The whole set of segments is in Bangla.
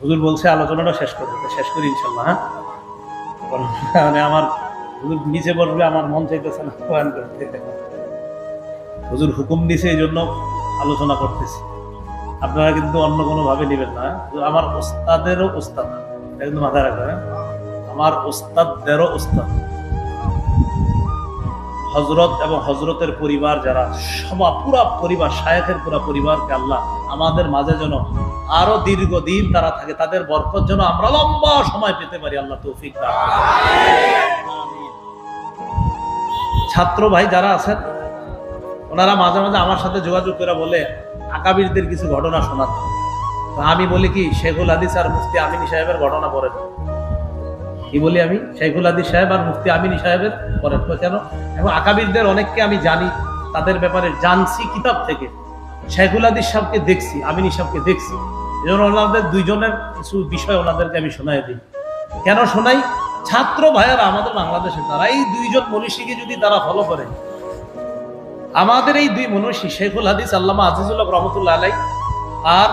হুজুর বলছে আলোচনাটা শেষ করতে, শেষ করি ইনশাল্লাহ। হ্যাঁ, মানে আমার হুজুর নিচে বসবে, আমার মন চাইতেছে না বয়ান করতে। হুজুর হুকুম দিছে, এই জন্য আলোচনা করতেছি। আপনারা কিন্তু অন্য কোনো ভাবে নেবেন না। আমার ওস্তাদেরও ওস্তাদ, এটা কিন্তু মাথায় রাখবেন। আমার ওস্তাদদেরও ওস্তাদ, হজরত এবং হজরতের পরিবার যারা, পুরা পরিবার, শায়েখের পুরা পরিবারকে আল্লাহ আমাদের মাঝে যেন আরো দীর্ঘদিন তারা থাকে, তাদের বরকত যেন আমরা লম্বা সময় পেতে পারি, আল্লাহ তৌফিক দান করুন। ছাত্র ভাই যারা আছেন, ওনারা মাঝে মাঝে আমার সাথে যোগাযোগ করে বলে আকাবিরদের কিছু ঘটনা শোনাত। আমি বলি কি, শেখুল হাদিস আর মুফতি আমিনী সাহেবের ঘটনা পড়েন। কি বলি আমি? শেখুল হাদিস সাহেব আর মুফতি আমিনী সাহেবের পড়েন। কেন? এবং আকাবিরদের অনেককে আমি জানি, তাদের ব্যাপারে জানছি কিতাব থেকে। শেখুল হাদিস সাহেবকে দেখছি, আমিনী সাহেবকে দেখছি, এজন্য ওনাদের দুইজনের কিছু বিষয় ওনাদেরকে আমি শোনাই দিই। কেন শোনাই? ছাত্র ভাইয়ারা আমাদের বাংলাদেশে, তারা এই দুইজন মনীষীকে যদি তারা ফলো করে, আমাদের এই দুই মনীষী শেখুল হাদিস আল্লামা আজিজুল হক রহমতুল্লাহ আলাই আর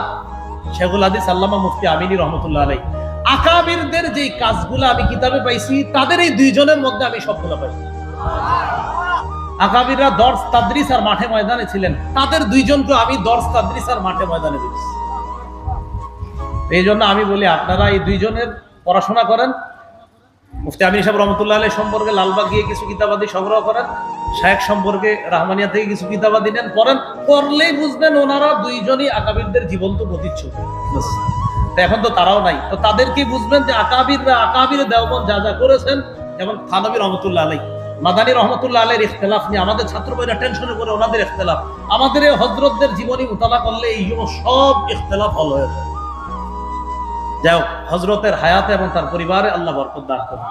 শেখুল হাদিস আল্লামা মুফতি আমিনী রহমতুল্লাহ আলাই, আকাবিরদের যে কাজগুলো আমি কিতাবে পাইছি, তাদের এই দুইজনের মধ্যে আমি সবগুলো পাইছি। আকাবিররা দর্স তাদরিস আর মাঠে ময়দানে ছিলেন, তাদের দুইজনকে আমি দর্স তাদরিস আর মাঠে ময়দানে দেখছি। এই জন্য আমি বলি, আপনারা এই দুইজনের পড়াশোনা করেন। মুফতি আমিনী সাহেব রহমতুল্লাহ আলাই সম্পর্কে লালবাগ গিয়ে কিছু কিতাবাদি সংগ্রহ করেন, শায়েখ সম্পর্কে রাহমানিয়া থেকে কিছু কিতাবাদি নেন, পড়েন। পড়লেই বুঝবেন ওনারা দুইজনই আকাবিরদের জীবন্ত প্রতিচ্ছবি। এখন তো তারাও নাই, তো তাদেরকে বুঝবেন যে আকাবিররা, আকাবির দেওবন্দ যা যা করেছেন, যেমন থানবী রহমতুল্লাহ আলাই, মাদানী রহমতুল্লাহ আলাইহির ইখতিলাফ নিয়ে আমাদের ছাত্র ভাইরা টেনশনে করে, ওনাদের ইখতিলাফ। আমাদের এই হযরতদের জীবনী মুতালা করলে এই সব ইখতিলাফ হল হয়ে যায়। যাই হোক, হযরতের হায়াতে এবং তার পরিবারে আল্লাহ বরকত দান করুন।